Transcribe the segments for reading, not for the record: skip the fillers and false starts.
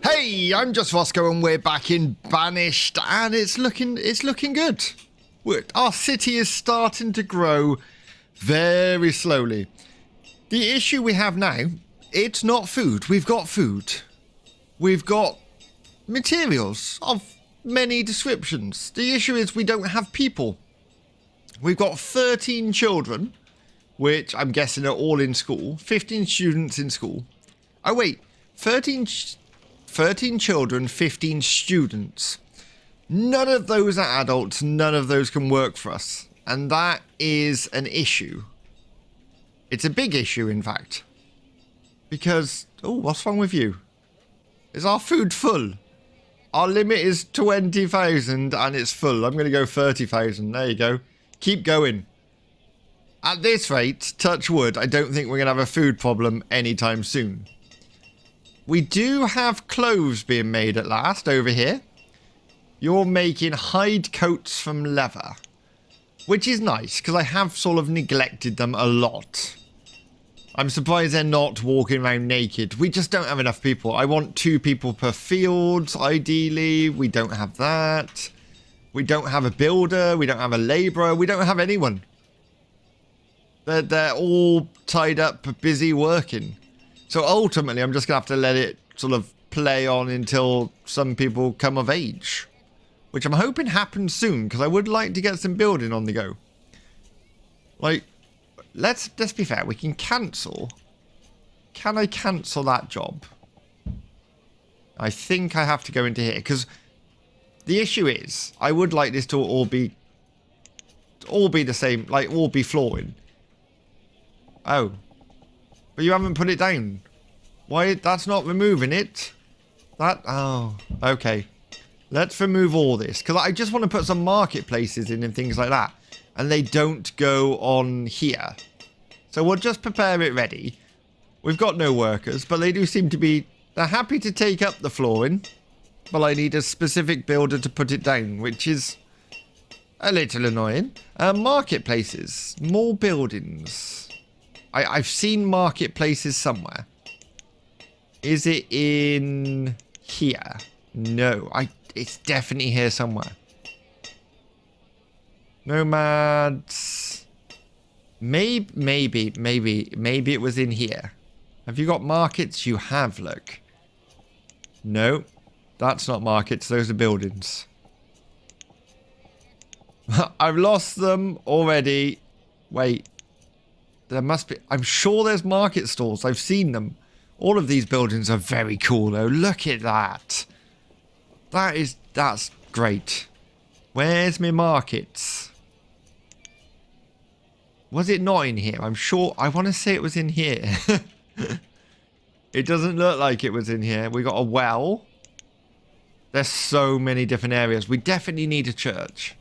Hey, I'm just Roscoe and we're back in Banished and it's looking good. Our city is starting to grow very slowly. The issue we have now, it's not food. We've got food. We've got materials of many descriptions. The issue is we don't have people. We've got 13 children, which I'm guessing are all in school. 15 students in school. Oh wait, 13 children, 15 students. None of those are adults, none of those can work for us. And that is an issue. It's a big issue, in fact. Because, oh, what's wrong with you? Is our food full? Our limit is 20,000 and it's full. I'm going to go 30,000. There you go. Keep going. At this rate, touch wood, I don't think we're going to have a food problem anytime soon. We do have clothes being made at last over here. You're making hide coats from leather, which is nice because I have sort of neglected them a lot. I'm surprised they're not walking around naked. We just don't have enough people. I want 2 people per field, ideally. We don't have that. We don't have a builder. We don't have a labourer. We don't have anyone. They're all tied up, busy working. So ultimately, I'm just going to have to let it sort of play on until some people come of age. Which I'm hoping happens soon, because I would like to get some building on the go. Like, let's be fair, we can cancel. Can I cancel that job? I think I have to go into here, because the issue is, I would like this to all be the same, like all be flooring. Oh. But you haven't put it down. Why? That's not removing it. Oh, okay. Let's remove all this. Because I just want to put some marketplaces in and things like that. And they don't go on here. So we'll just prepare it ready. We've got no workers, but they do seem to be... They're happy to take up the flooring. But I need a specific builder to put it down, which is a little annoying. Marketplaces. More buildings. I've seen marketplaces somewhere. Is it in here? No, it's definitely here somewhere. Nomads. Maybe it was in here. Have you got markets? You have, look. No, that's not markets. Those are buildings. I've lost them already. Wait. There must be... I'm sure there's market stalls. I've seen them. All of these buildings are very cool, though. Look at that. That's great. Where's my markets? Was it not in here? I'm sure... I want to say it was in here. It doesn't look like it was in here. We got a well. There's so many different areas. We definitely need a church.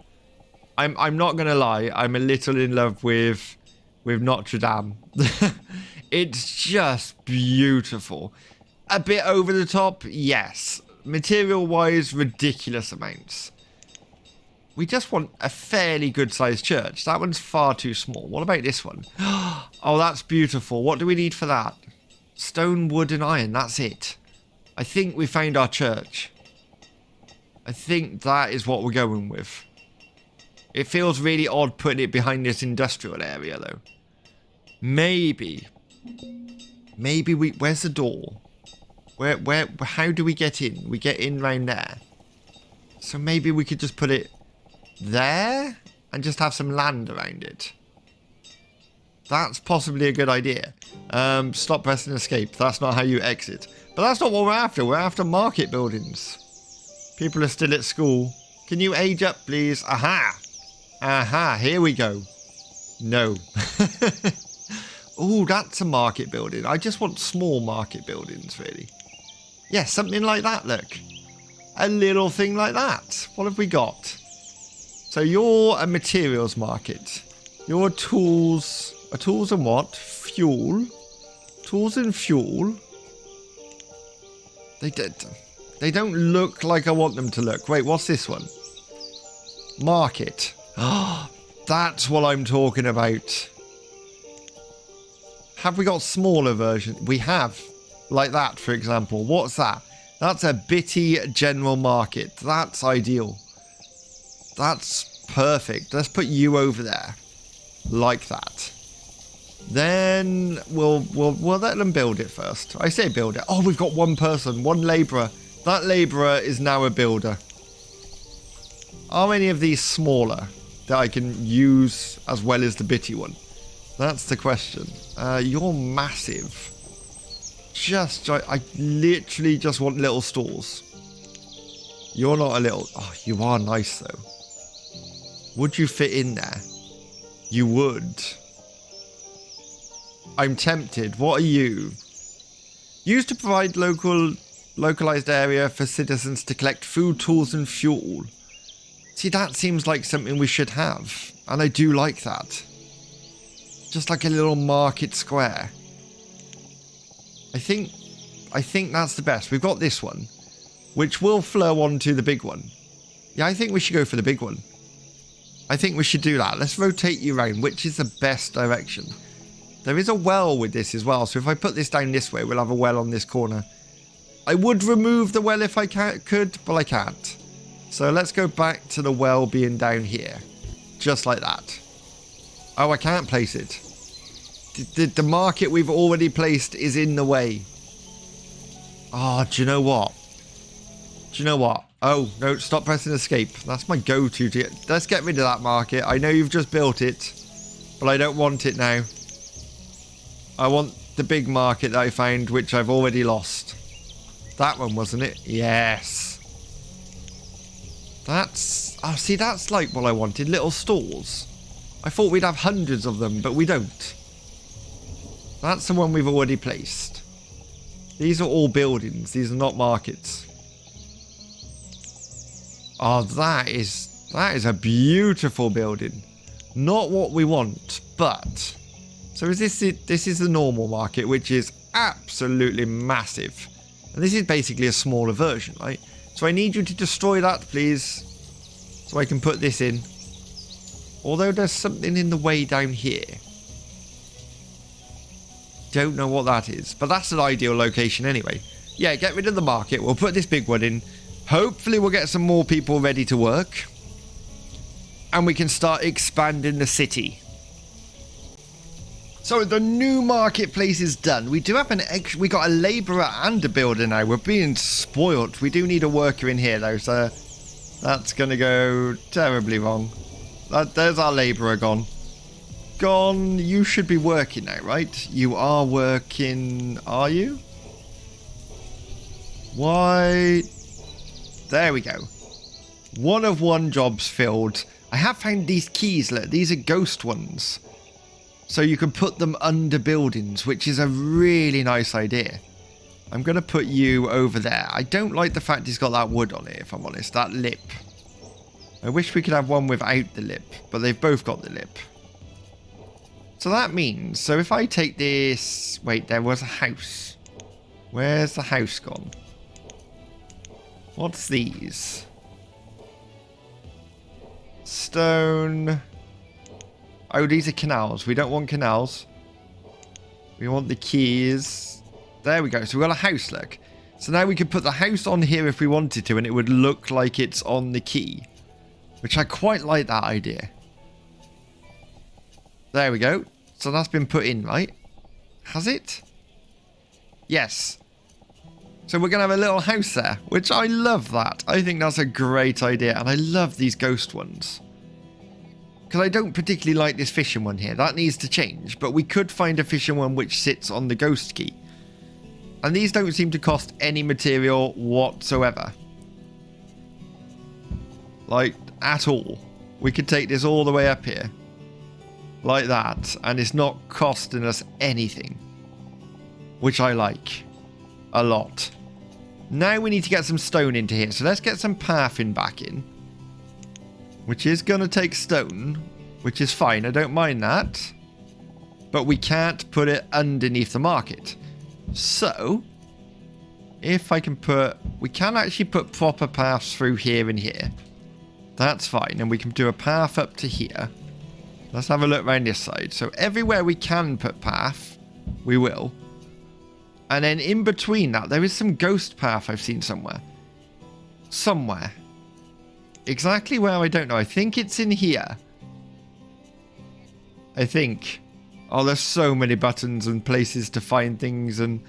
I'm not going to lie. I'm a little in love with Notre Dame. It's just beautiful. A bit over the top, yes. Material-wise, ridiculous amounts. We just want a fairly good-sized church. That one's far too small. What about this one? Oh, that's beautiful. What do we need for that? Stone, wood, and iron. That's it. I think we found our church. I think that is what we're going with. It feels really odd putting it behind this industrial area, though. Maybe we... Where's the door? How do we get in? We get in round there. So maybe we could just put it there and just have some land around it. That's possibly a good idea. Stop pressing escape. That's not how you exit. But that's not what we're after. We're after market buildings. People are still at school. Can you age up, please? Aha! Aha, here we go. No. Oh, that's a market building. I just want small market buildings, really. Yeah, something like that, look. A little thing like that. What have we got? So you're a materials market. Your tools... tools and what? Fuel. Tools and fuel. They don't look like I want them to look. Wait, what's this one? Market. That's what I'm talking about. Have we got smaller versions? We have. Like that, for example. What's that? That's a bitty general market. That's ideal. That's perfect. Let's put you over there. Like that. Then we'll let them build it first. I say build it. Oh, we've got one person, one labourer. That labourer is now a builder. Are any of these smaller that I can use as well as the bitty one? That's the question. You're massive. I literally just want little stalls. You're not a little... Oh, you are nice though. Would you fit in there? You would. I'm tempted. What are you? Used to provide localized area for citizens to collect food, tools and fuel. See, that seems like something we should have. And I do like that. Just like a little market square. I think that's the best. We've got this one, which will flow onto the big one. Yeah, I think we should go for the big one. I think we should do that. Let's rotate you around. Which is the best direction? There is a well with this as well. So if I put this down this way, we'll have a well on this corner. I would remove the well if I could, but I can't. So let's go back to the well being down here. Just like that. Oh, I can't place it. The market we've already placed is in the way. Oh, do you know what? Do you know what? Oh, no, stop pressing escape. That's my go-to to get... Let's get rid of that market. I know you've just built it, but I don't want it now. I want the big market that I found, which I've already lost. That one, wasn't it? Yes. That's... Oh, see, that's like what I wanted. Little stalls. I thought we'd have hundreds of them, but we don't. That's the one we've already placed. These are all buildings. These are not markets. Oh, that is a beautiful building. Not what we want, but... So is this it? This is the normal market, which is absolutely massive. And this is basically a smaller version, right? So I need you to destroy that, please. So I can put this in. Although there's something in the way down here. Don't know what that is, but that's an ideal location anyway. Yeah, get rid of the market. We'll put this big one in. Hopefully we'll get some more people ready to work. And we can start expanding the city. So the new marketplace is done. We do have we got a labourer and a builder now. We're being spoilt. We do need a worker in here though, so that's going to go terribly wrong. There's our labourer gone. Gone. You should be working now, right? You are working, are you? Why? There we go. 1 of 1 jobs filled. I have found these keys. Look, these are ghost ones. So you can put them under buildings, which is a really nice idea. I'm going to put you over there. I don't like the fact he's got that wood on it, if I'm honest. That lip. I wish we could have one without the lip, but they've both got the lip. So that means, so if I take this... Wait, there was a house. Where's the house gone? What's these? Stone. Oh, these are canals. We don't want canals. We want the keys. There we go. So we got a house, look. So now we could put the house on here if we wanted to, and it would look like it's on the key. Which I quite like that idea. There we go. So that's been put in, right? Has it? Yes. So we're going to have a little house there, which I love that. I think that's a great idea, and I love these ghost ones. Because I don't particularly like this fishing one here. That needs to change, but we could find a fishing one which sits on the ghost key. And these don't seem to cost any material whatsoever. Like, at all. We could take this all the way up here. Like that, and it's not costing us anything. Which I like. A lot. Now we need to get some stone into here. So let's get some pathing back in. Which is going to take stone. Which is fine. I don't mind that. But we can't put it underneath the market. So, if I can put... We can actually put proper paths through here and here. That's fine. And we can do a path up to here. Let's have a look around this side. So everywhere we can put path, we will. And then in between that, there is some ghost path I've seen somewhere. Somewhere. Exactly where, I don't know. I think it's in here. I think. Oh, there's so many buttons and places to find things, and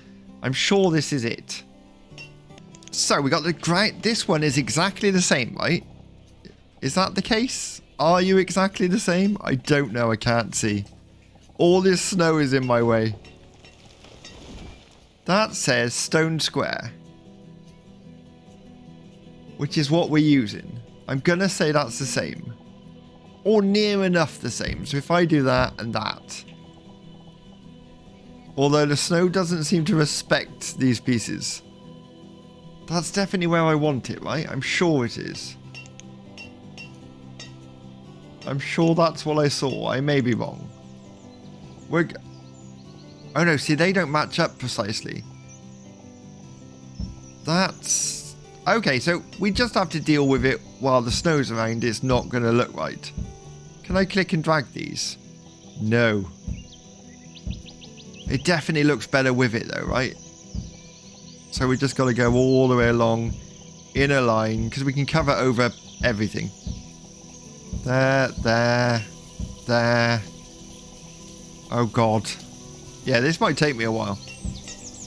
I'm sure this is it. So we got the this one is exactly the same, right? Is that the case? Are you exactly the same? I don't know. I can't see. All this snow is in my way. That says stone square, which is what we're using. I'm going to say that's the same. Or near enough the same. So if I do that and that. Although the snow doesn't seem to respect these pieces. That's definitely where I want it, right? I'm sure it is. I'm sure that's what I saw. I may be wrong. Oh no, see, they don't match up precisely. That's... Okay, so we just have to deal with it while the snow's around. It's not going to look right. Can I click and drag these? No. It definitely looks better with it though, right? So we just got to go all the way along in a line because we can cover over everything. There, there, there. Oh god. Yeah, this might take me a while.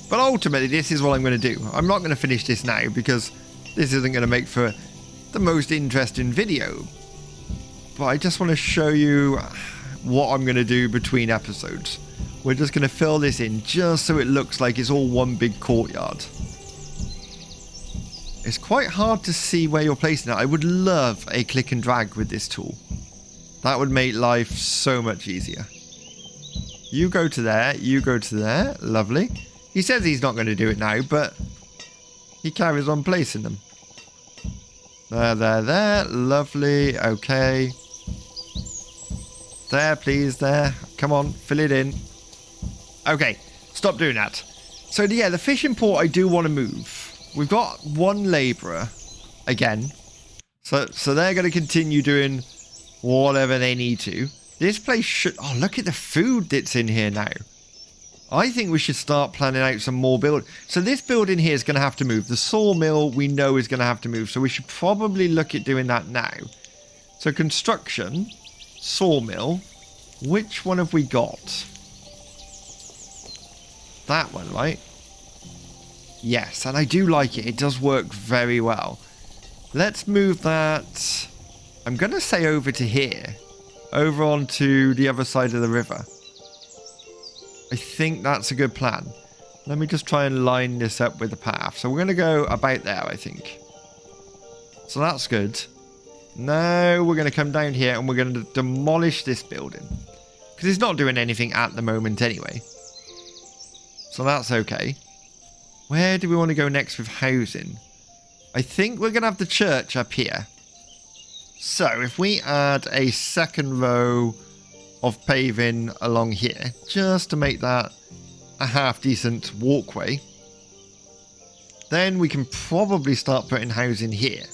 But ultimately, this is what I'm going to do. I'm not going to finish this now because this isn't going to make for the most interesting video. But I just want to show you what I'm going to do between episodes. We're just going to fill this in just so it looks like it's all one big courtyard. It's quite hard to see where you're placing it. I would love a click and drag with this tool. That would make life so much easier. You go to there, you go to there. Lovely. He says he's not going to do it now, but he carries on placing them. There, there, there. Lovely. Okay. There, please, there. Come on, fill it in. Okay, stop doing that. So, yeah, the fishing port I do want to move. We've got one labourer, again. So they're going to continue doing whatever they need to. This place should... Oh, look at the food that's in here now. I think we should start planning out some more build. So this building here is going to have to move. The sawmill we know is going to have to move. So we should probably look at doing that now. So construction, sawmill. Which one have we got? That one, right? Yes, and I do like it. It does work very well. Let's move that, I'm going to say over to here. Over onto the other side of the river. I think that's a good plan. Let me just try and line this up with the path. So we're going to go about there, I think. So that's good. Now we're going to come down here and we're going to demolish this building. Because it's not doing anything at the moment anyway. So that's okay. Where do we want to go next with housing? I think we're going to have the church up here. So if we add a second row of paving along here, just to make that a half decent walkway, then we can probably start putting housing here.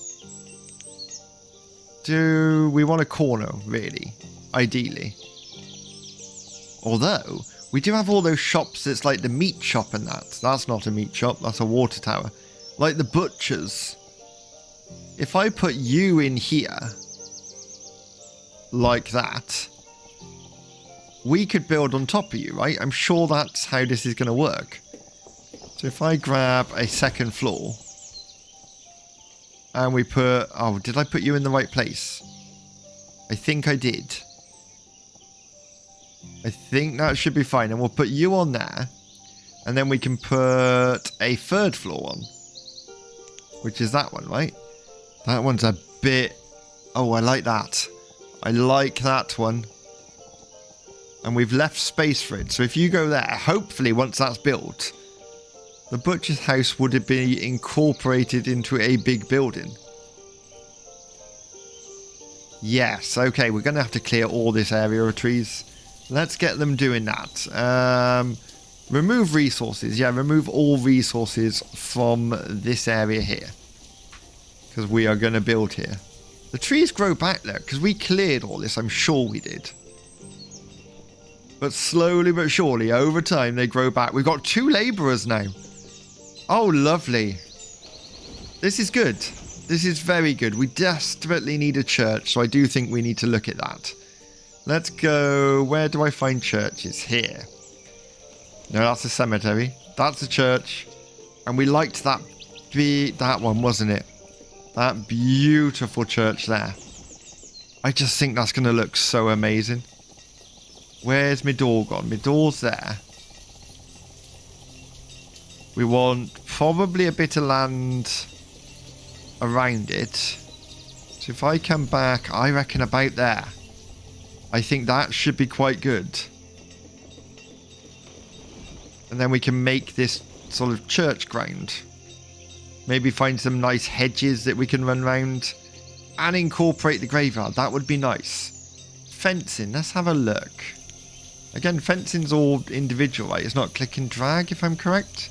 Do we want a corner, really? Ideally. Although... we do have all those shops that's like the meat shop and that. That's not a meat shop, that's a water tower. Like the butchers. If I put you in here, like that, we could build on top of you, right? I'm sure that's how this is going to work. So if I grab a second floor, and we put... oh, did I put you in the right place? I think I did. I think that should be fine. And we'll put you on there. And then we can put a third floor on. Which is that one, right? That one's a bit... oh, I like that. I like that one. And we've left space for it. So if you go there, hopefully once that's built, the butcher's house would be incorporated into a big building. Yes, okay, we're going to have to clear all this area of trees. Let's get them doing that. Remove resources. Yeah, remove all resources from this area here. Because we are going to build here. The trees grow back there because we cleared all this. I'm sure we did. But slowly but surely, over time, they grow back. We've got 2 labourers now. Oh, lovely. This is good. This is very good. We desperately need a church, so I do think we need to look at that. Let's go... Where do I find churches? Here. No, that's a cemetery. That's a church. And we liked that one, wasn't it? That beautiful church there. I just think that's going to look so amazing. Where's my door gone? My door's there. We want probably a bit of land around it. So if I come back, I reckon about there. I think that should be quite good. And then we can make this sort of church ground. Maybe find some nice hedges that we can run round. And incorporate the graveyard. That would be nice. Fencing. Let's have a look. Again, fencing's all individual, right? It's not click and drag, if I'm correct.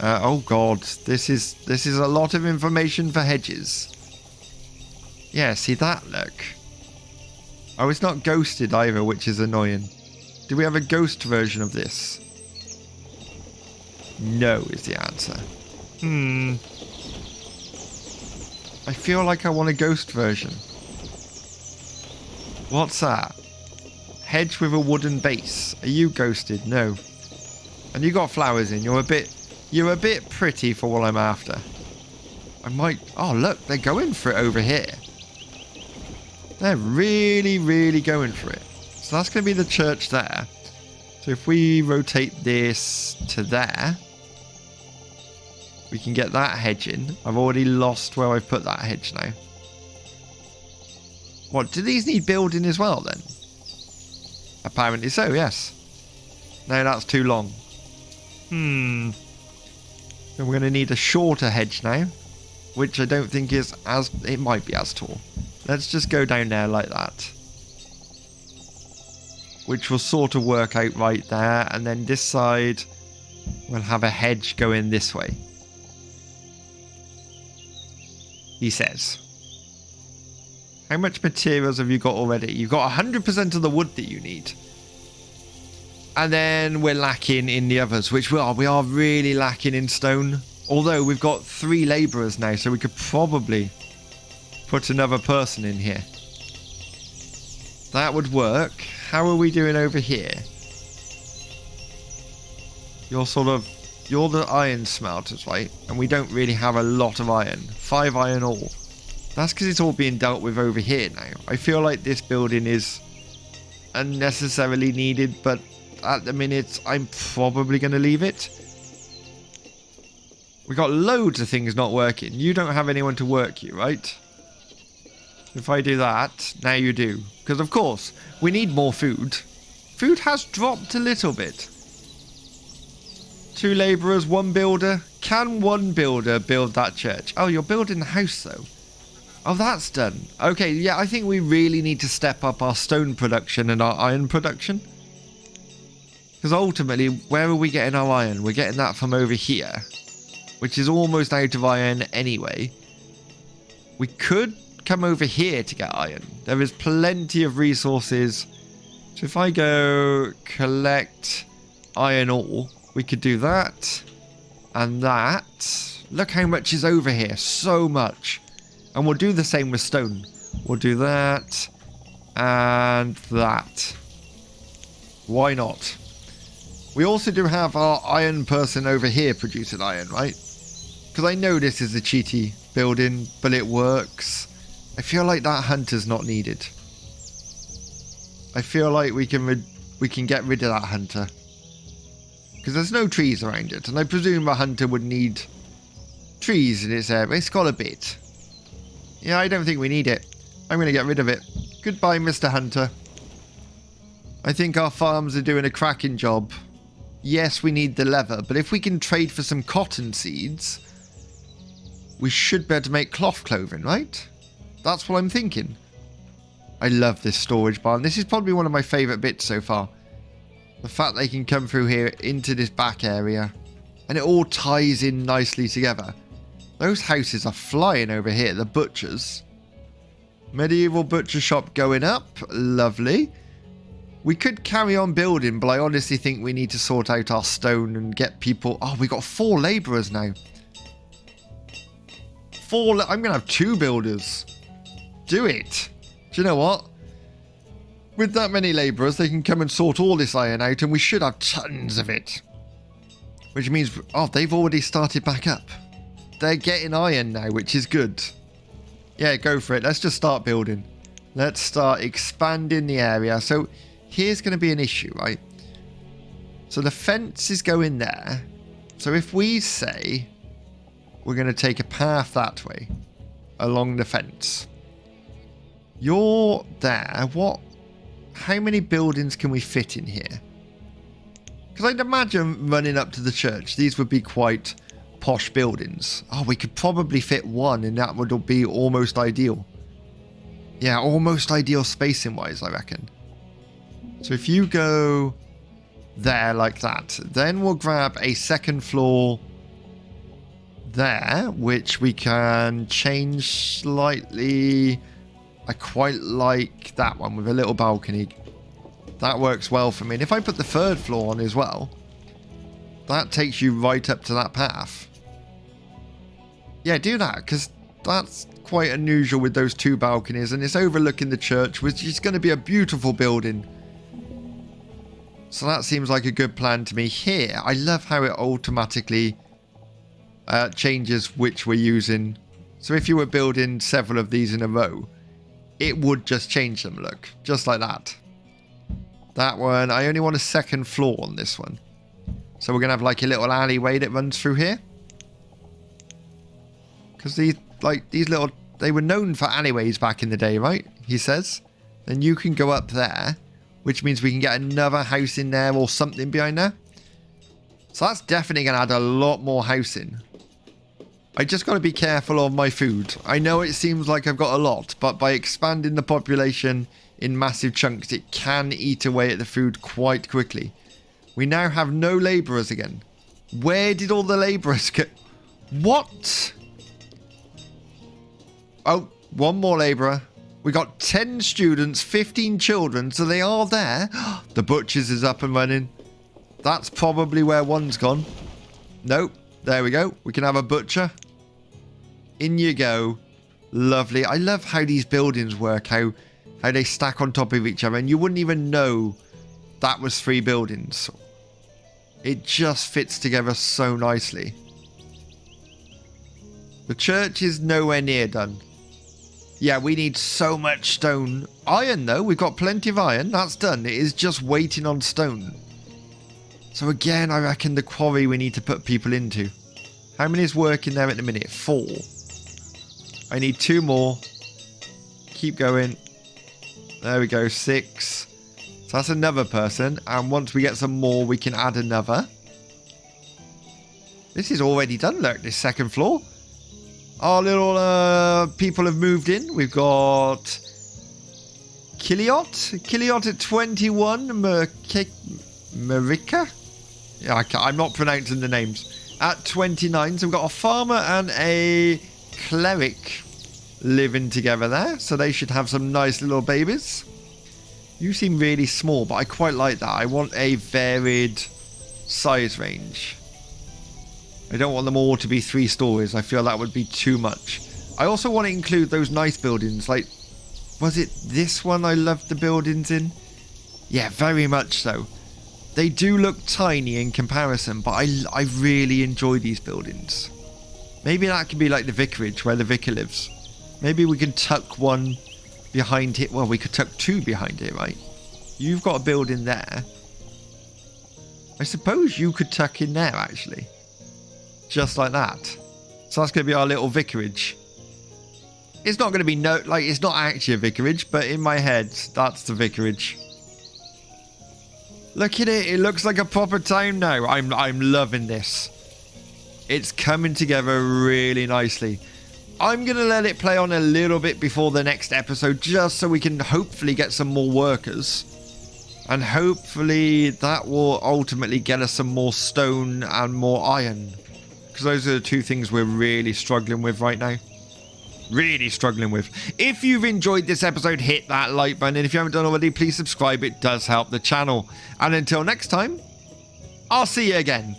Oh god, this is a lot of information for hedges. Yeah, see that? Look. Oh, it's not ghosted either, which is annoying. Do we have a ghost version of this? No is the answer. I feel like I want a ghost version. What's that? Hedge with a wooden base. Are you ghosted? No. And you got flowers in. You're a bit pretty for what I'm after. I might... Oh, look. They're going for it over here. They're really, really going for it. So that's going to be the church there. So if we rotate this to there, we can get that hedge in. I've already lost where I've put that hedge now. What, do these need building as well then? Apparently so, yes. No, that's too long. Then we're going to need a shorter hedge now, which I don't think is as... It might be as tall. Let's just go down there like that. Which will sort of work out right there. And then this side, we'll have a hedge going this way. He says. How much materials have you got already? You've got 100% of the wood that you need. And then we're lacking in the others, which we are really lacking in stone. Although we've got 3 labourers now, so we could probably put another person in here. That would work. How are we doing over here? You're the iron smelters, right? And we don't really have a lot of iron. 5 iron ore. That's because it's all being dealt with over here now. I feel like this building is unnecessarily needed, but at the minute, I'm probably going to leave it. We got loads of things not working. You don't have anyone to work you, right? If I do that, now you do. Because, of course, we need more food. Food has dropped a little bit. 2 labourers, 1 builder. Can 1 builder build that church? Oh, you're building the house, though. Oh, that's done. Okay, yeah, I think we really need to step up our stone production and our iron production. Because ultimately, where are we getting our iron? We're getting that from over here, which is almost out of iron anyway. We could come over here to get iron. There is plenty of resources. So if I go collect iron ore, we could do that and that. Look how much is over here. So much. And we'll do the same with stone. We'll do that and that. Why not? We also do have our iron person over here producing iron, right? Because I know this is a cheaty building, but it works. I feel like that hunter's not needed. I feel like we can get rid of that hunter. Because there's no trees around it. And I presume a hunter would need trees in its area. It's got a bit. Yeah, I don't think we need it. I'm going to get rid of it. Goodbye, Mr. Hunter. I think our farms are doing a cracking job. Yes, we need the leather, but if we can trade for some cotton seeds, we should be able to make cloth clothing, right? That's what I'm thinking. I love this storage barn. This is probably one of my favourite bits so far. The fact they can come through here into this back area, and it all ties in nicely together. Those houses are flying over here, the butchers. Medieval butcher shop going up. Lovely. We could carry on building, but I honestly think we need to sort out our stone and get people... Oh, we got 4 labourers now. I'm going to have 2 builders. Do it. Do you know what? With that many labourers, they can come and sort all this iron out, and we should have tons of it. Which means... Oh, they've already started back up. They're getting iron now, which is good. Yeah, go for it. Let's just start building. Let's start expanding the area. So... Here's going to be an issue, right? So the fence is going there. So if we say we're going to take a path that way along the fence. You're there. What? How many buildings can we fit in here? Because I'd imagine running up to the church, these would be quite posh buildings. Oh, we could probably fit 1 and that would be almost ideal. Yeah, almost ideal spacing wise, I reckon. So if you go there like that, then we'll grab a second floor there, which we can change slightly. I quite like that one with a little balcony. That works well for me. And if I put the 3rd floor on as well, that takes you right up to that path. Yeah, do that, because that's quite unusual with those 2 balconies, and it's overlooking the church, which is going to be a beautiful building. So that seems like a good plan to me. Here, I love how it automatically changes which we're using. So if you were building several of these in a row, it would just change them, look. Just like that. That one, I only want a 2nd floor on this one. So we're going to have like a little alleyway that runs through here. Because these little, they were known for alleyways back in the day, right? He says. Then you can go up there. Which means we can get another house in there or something behind there. So that's definitely going to add a lot more housing. I just got to be careful of my food. I know it seems like I've got a lot, but by expanding the population in massive chunks, it can eat away at the food quite quickly. We now have no labourers again. Where did all the labourers go? What? Oh, 1 more labourer. We got 10 students, 15 children, so they are there. The butcher's is up and running. That's probably where 1's gone. Nope. There we go. We can have a butcher. In you go. Lovely. I love how these buildings work, how they stack on top of each other, and you wouldn't even know that was 3 buildings. It just fits together so nicely. The church is nowhere near done. Yeah, we need so much stone. Iron, though. We've got plenty of iron. That's done. It is just waiting on stone. So again, I reckon the quarry we need to put people into. How many is working there at the minute? 4. I need 2 more. Keep going. There we go. 6. So that's another person. And once we get some more, we can add another. This is already done, look. This 2nd floor. Our little people have moved in. We've got Kiliot at 21. Marika? Yeah, I'm not pronouncing the names. At 29. So we've got a farmer and a cleric living together there. So they should have some nice little babies. You seem really small, but I quite like that. I want a varied size range. I don't want them all to be 3 stories. I feel that would be too much. I also want to include those nice buildings. Like, was it this one I loved the buildings in? Yeah, very much so. They do look tiny in comparison, but I really enjoy these buildings. Maybe that could be like the vicarage where the vicar lives. Maybe we can tuck one behind it. Well, we could tuck 2 behind it, right? You've got a building there. I suppose you could tuck in there, actually. Just like that. So that's going to be our little vicarage. It's not going to be it's not actually a vicarage, but in my head, that's the vicarage. Look at it. It looks like a proper town now. I'm loving this. It's coming together really nicely. I'm going to let it play on a little bit before the next episode, just so we can hopefully get some more workers. And hopefully that will ultimately get us some more stone and more iron. Because those are the 2 things we're really struggling with right now. Really struggling with. If you've enjoyed this episode, hit that like button. And if you haven't done already, please subscribe. It does help the channel. And until next time, I'll see you again.